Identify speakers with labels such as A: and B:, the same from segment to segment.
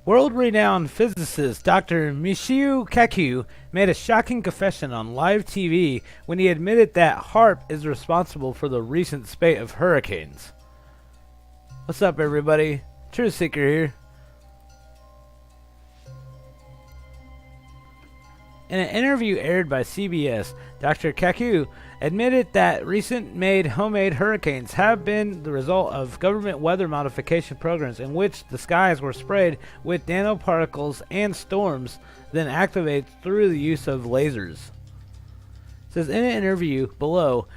A: World-renowned physicist Dr. Michio Kaku made a shocking confession on live TV when he admitted that HAARP is responsible for the recent spate of hurricanes. What's up, everybody? Truth Seeker here. In an interview aired by CBS, Dr. Kaku admitted that recent homemade hurricanes have been the result of government weather modification programs in which the skies were sprayed with nanoparticles and storms then activated through the use of lasers. It says in an interview below,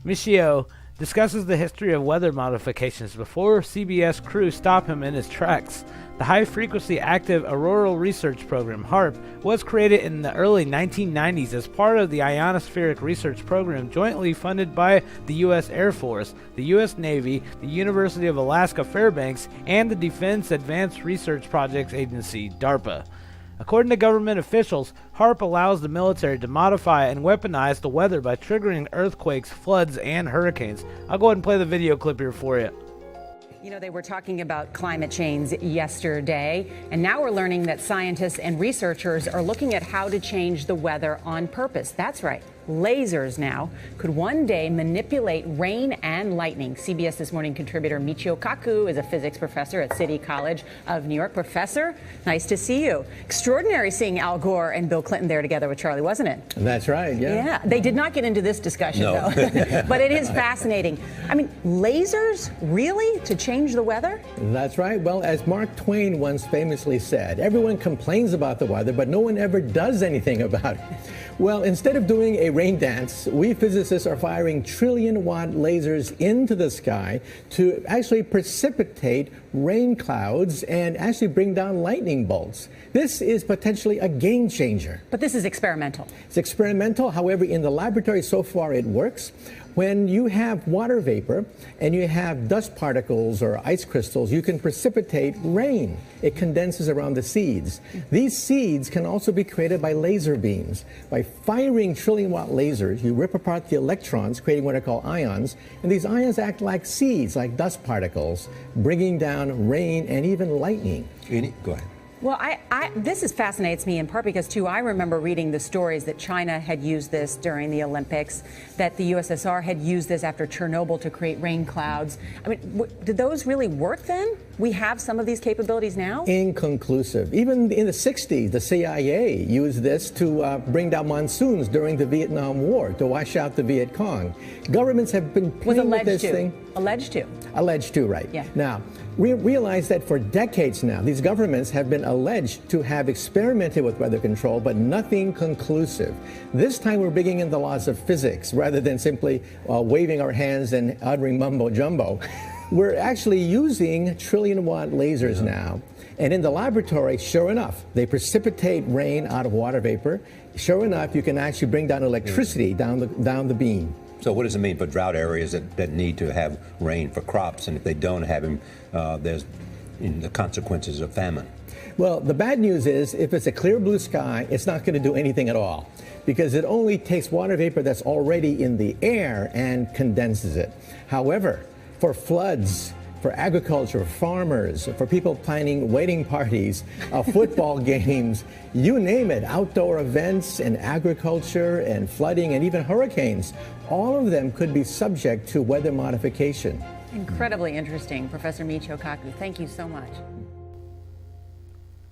A: Michio discusses the history of weather modifications before CBS crew stop him in his tracks. The High-Frequency Active Auroral Research Program, HAARP, was created in the early 1990s as part of the Ionospheric Research Program jointly funded by the U.S. Air Force, the U.S. Navy, the University of Alaska Fairbanks, and the Defense Advanced Research Projects Agency, DARPA. According to government officials, HAARP allows the military to modify and weaponize the weather by triggering earthquakes, floods, and hurricanes. I'll go ahead and play the video clip here for you.
B: You know, they were talking about climate change yesterday, and now we're learning that scientists and researchers are looking at how to change the weather on purpose. That's right. Lasers now could one day manipulate rain and lightning. CBS This Morning contributor Michio Kaku is a physics professor at City College of New York. Professor, nice to see you. Extraordinary seeing Al Gore and Bill Clinton there together with Charlie, wasn't it?
C: That's right, yeah.
B: Yeah, they did not get into this discussion, though. But it is fascinating. I mean, lasers, really, to change the weather?
C: That's right. Well, as Mark Twain once famously said, everyone complains about the weather, but no one ever does anything about it. Well, instead of doing a rain dance, we physicists are firing trillion-watt lasers into the sky to actually precipitate rain clouds and actually bring down lightning bolts. This is potentially a game changer.
B: But this is experimental.
C: It's experimental. However, in the laboratory so far it works. When you have water vapor and you have dust particles or ice crystals, you can precipitate rain. It condenses around the seeds. These seeds can also be created by laser beams. By firing trillion-watt lasers, you rip apart the electrons, creating what are called ions, and these ions act like seeds, like dust particles, bringing down rain and even lightning.
D: Go ahead.
B: Well, this fascinates me in part because, too, I remember reading the stories that China had used this during the Olympics, that the USSR had used this after Chernobyl to create rain clouds. I mean, did those really work then? We have some of these capabilities now?
C: Inconclusive. Even in the 60s, the CIA used this to bring down monsoons during the Vietnam War, to wash out the Viet Cong. Governments have been playing with this thing.
B: Alleged to.
C: Alleged to, right.
B: Yeah.
C: Now, we realize that for decades now, these governments have been alleged to have experimented with weather control, but nothing conclusive. This time we're bringing in the laws of physics rather than simply waving our hands and uttering mumbo jumbo. We're actually using trillion-watt lasers now. And in the laboratory, sure enough, they precipitate rain out of water vapor. Sure enough, you can actually bring down electricity down the beam.
D: So what does it mean for drought areas that need to have rain for crops, and if they don't have them, there's the consequences of famine?
C: Well, the bad news is if it's a clear blue sky, it's not going to do anything at all because it only takes water vapor that's already in the air and condenses it. However, for floods, for agriculture, farmers, for people planning wedding parties, football games, you name it, outdoor events and agriculture and flooding and even hurricanes, all of them could be subject to weather modification.
B: Incredibly interesting, Professor Michio Kaku. Thank you so much.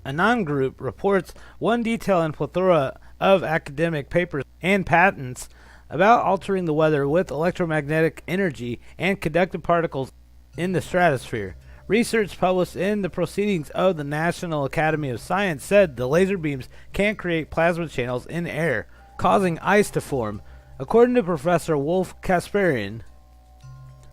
A: Anon Group reports one detail in plethora of academic papers and patents about altering the weather with electromagnetic energy and conductive particles in the stratosphere. Research published in the Proceedings of the National Academy of Science said the laser beams can create plasma channels in air, causing ice to form. According to Professor Wolf Kasparian,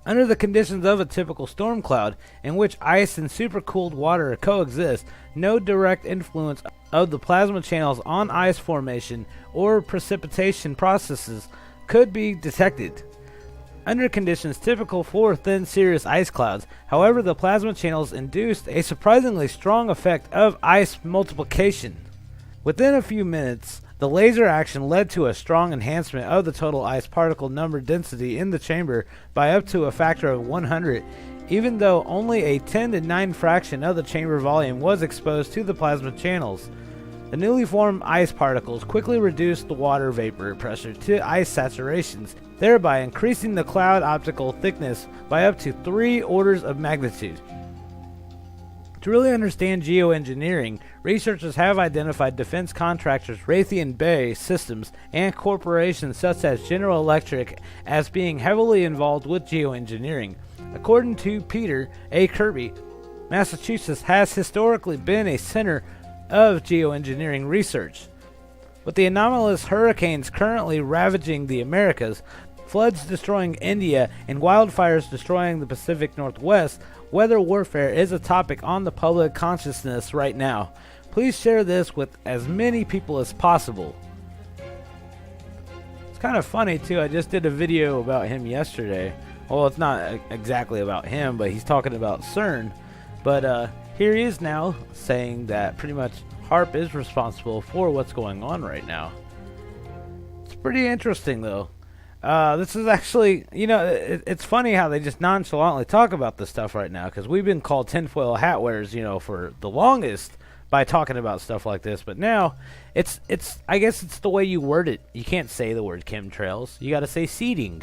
A: under the conditions of a typical storm cloud, in which ice and supercooled water coexist, no direct influence of the plasma channels on ice formation or precipitation processes could be detected. Under conditions typical for thin cirrus ice clouds, however, the plasma channels induced a surprisingly strong effect of ice multiplication. Within a few minutes, the The laser action led to a strong enhancement of the total ice particle number density in the chamber by up to a factor of 100, even though only a 10 to 9 fraction of the chamber volume was exposed to the plasma channels. The newly formed ice particles quickly reduced the water vapor pressure to ice saturations, thereby increasing the cloud optical thickness by up to 3 orders of magnitude. To really understand geoengineering, researchers have identified defense contractors Raytheon Bay Systems and corporations such as General Electric as being heavily involved with geoengineering. According to Peter A. Kirby, Massachusetts has historically been a center of geoengineering research. With the anomalous hurricanes currently ravaging the Americas, floods destroying India, and wildfires destroying the Pacific Northwest, weather warfare is a topic on the public consciousness right now. Please share this with as many people as possible. It's kind of funny too, I just did a video about him yesterday. Well, it's not exactly about him, but he's talking about CERN. But here he is now saying that pretty much HAARP is responsible for what's going on right now. It's pretty interesting though. This is actually, it's funny how they just nonchalantly talk about this stuff right now, because we've been called tinfoil hat wearers, for the longest by talking about stuff like this. But now, I guess it's the way you word it. You can't say the word chemtrails. You got to say seeding.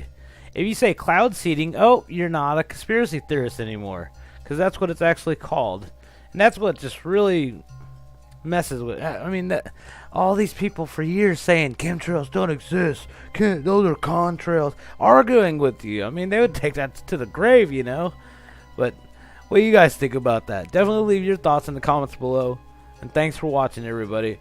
A: If you say cloud seeding, oh, you're not a conspiracy theorist anymore, because that's what it's actually called. And that's what just really messes with. I mean, all these people for years saying chemtrails don't exist, those are contrails, arguing with you. I mean, they would take that to the grave, But what do you guys think about that? Definitely leave your thoughts in the comments below. And thanks for watching, everybody.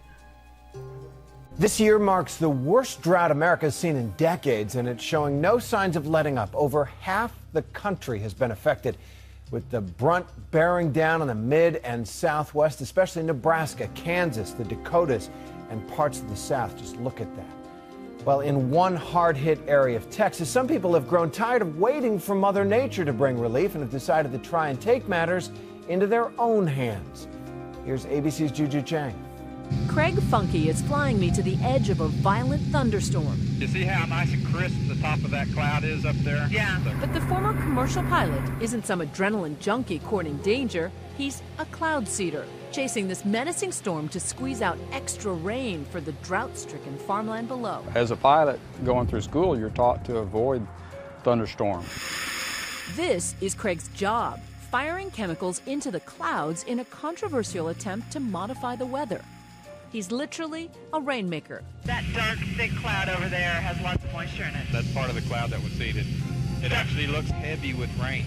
E: This year marks the worst drought America's seen in decades, and it's showing no signs of letting up. Over half the country has been affected, with the brunt bearing down on the mid and southwest, especially Nebraska, Kansas, the Dakotas, and parts of the South. Just look at that. Well, in one hard-hit area of Texas, some people have grown tired of waiting for Mother Nature to bring relief and have decided to try and take matters into their own hands. Here's ABC's Juju Chang.
F: Craig Funky is flying me to the edge of a violent thunderstorm.
G: You see how nice and crisp the top of that cloud is up there?
F: Yeah. But the former commercial pilot isn't some adrenaline junkie courting danger. He's a cloud seeder, chasing this menacing storm to squeeze out extra rain for the drought-stricken farmland below.
H: As a pilot going through school, you're taught to avoid thunderstorms.
F: This is Craig's job, firing chemicals into the clouds in a controversial attempt to modify the weather. He's literally a rainmaker.
I: That dark, thick cloud over there has lots of moisture in it.
G: That's part of the cloud that was seeded. It actually looks heavy with rain.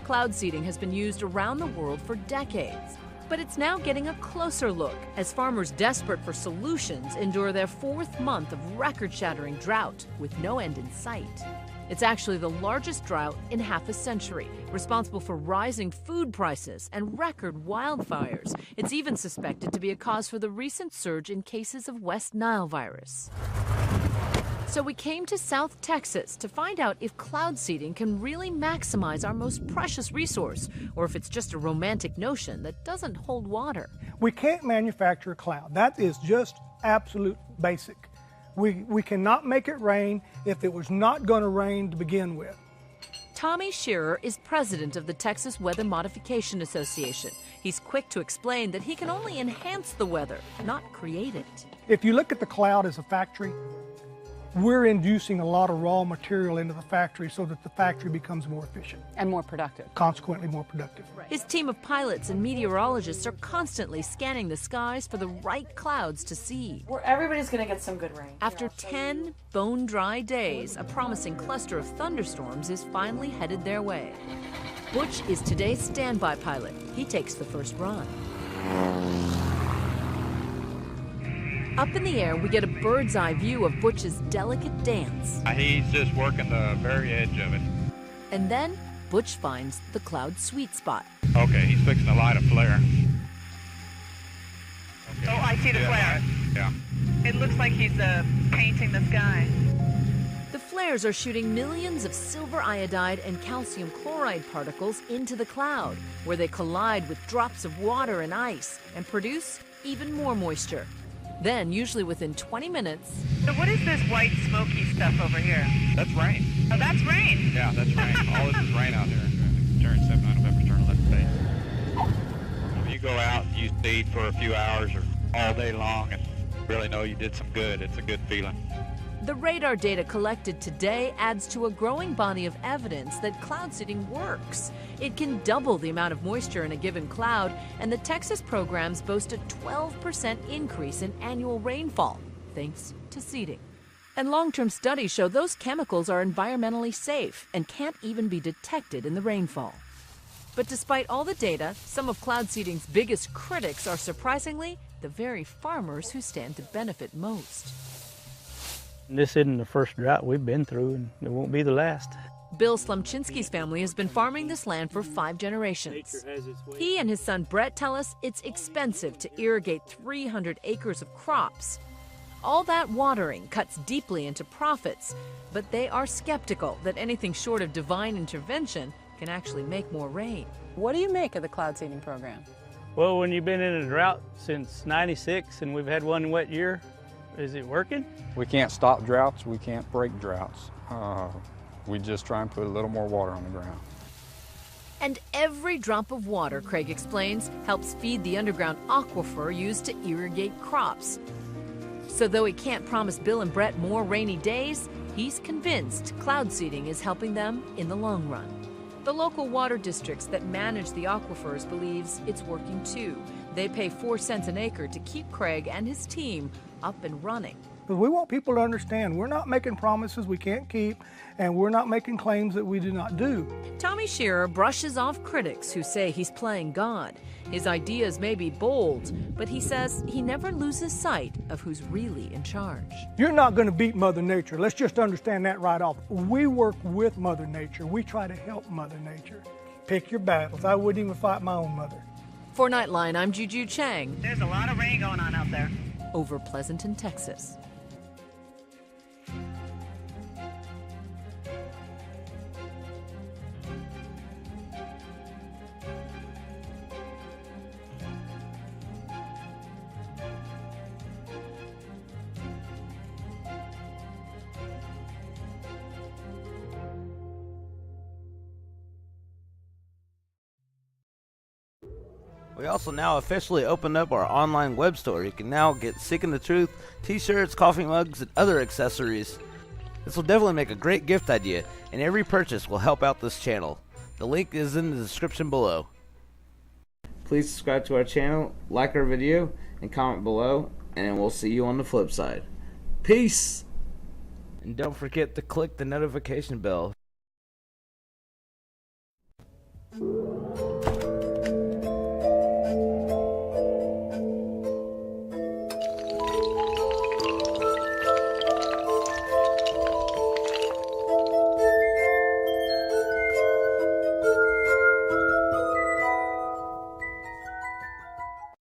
F: Cloud seeding has been used around the world for decades, but it's now getting a closer look as farmers desperate for solutions endure their 4th month of record-shattering drought with no end in sight. It's actually the largest drought in half a century, responsible for rising food prices and record wildfires. It's even suspected to be a cause for the recent surge in cases of West Nile virus. So we came to South Texas to find out if cloud seeding can really maximize our most precious resource, or if it's just a romantic notion that doesn't hold water.
J: We can't manufacture a cloud. That is just absolute basic. We cannot make it rain if it was not going to rain to begin with.
F: Tommy Shearer is president of the Texas Weather Modification Association. He's quick to explain that he can only enhance the weather, not create it.
J: If you look at the cloud as a factory, we're inducing a lot of raw material into the factory so that the factory becomes more efficient.
B: And more productive.
J: Consequently more productive.
F: His team of pilots and meteorologists are constantly scanning the skies for the right clouds to see.
K: Where everybody's going to get some good rain.
F: After 10 bone-dry days, a promising cluster of thunderstorms is finally headed their way. Butch is today's standby pilot. He takes the first run. Up in the air, we get a bird's eye view of Butch's delicate dance.
G: He's just working the very edge of it.
F: And then, Butch finds the cloud sweet spot.
G: Okay, he's fixing to light a flare. Okay.
I: Oh, I see the flare.
G: Yeah.
I: It looks like he's painting the sky.
F: The flares are shooting millions of silver iodide and calcium chloride particles into the cloud, where they collide with drops of water and ice and produce even more moisture. Then, usually within 20 minutes...
I: So what is this white smoky stuff over here?
G: That's rain.
I: Oh, that's rain.
G: Yeah, that's rain. All this is rain out there. Turn 7 on November, turn 11 days. When you go out, you seed for a few hours or all day long and really know you did some good. It's a good feeling.
F: The radar data collected today adds to a growing body of evidence that cloud seeding works. It can double the amount of moisture in a given cloud, and the Texas programs boast a 12% increase in annual rainfall, thanks to seeding. And long-term studies show those chemicals are environmentally safe and can't even be detected in the rainfall. But despite all the data, some of cloud seeding's biggest critics are surprisingly the very farmers who stand to benefit most.
K: This isn't the first drought we've been through, and it won't be the last.
F: Bill Slumchinsky's family has been farming this land for 5 generations. He and his son Brett tell us it's expensive to irrigate 300 acres of crops. All that watering cuts deeply into profits, but they are skeptical that anything short of divine intervention can actually make more rain.
B: What do you make of the cloud seeding program?
K: Well, when you've been in a drought since '96 and we've had one wet year, is it working?
H: We can't stop droughts, we can't break droughts. We just try and put a little more water on the ground.
F: And every drop of water, Craig explains, helps feed the underground aquifer used to irrigate crops. So though he can't promise Bill and Brett more rainy days, he's convinced cloud seeding is helping them in the long run. The local water districts that manage the aquifers believes it's working too. They pay 4 cents an acre to keep Craig and his team up and running.
J: Because we want people to understand we're not making promises we can't keep, and we're not making claims that we do not do.
F: Tommy Shearer brushes off critics who say he's playing God. His ideas may be bold, but he says he never loses sight of who's really in charge.
J: You're not going to beat Mother Nature. Let's just understand that right off. We work with Mother Nature. We try to help Mother Nature. Pick your battles. I wouldn't even fight my own mother.
F: For Nightline, I'm Juju Chang.
I: There's a lot of rain going on out there.
F: Over Pleasanton, Texas.
A: We also now officially opened up our online web store. You can now get Seeking the Truth, t-shirts, coffee mugs, and other accessories. This will definitely make a great gift idea, and every purchase will help out this channel. The link is in the description below. Please subscribe to our channel, like our video, and comment below, and we'll see you on the flip side. Peace! And don't forget to click the notification bell.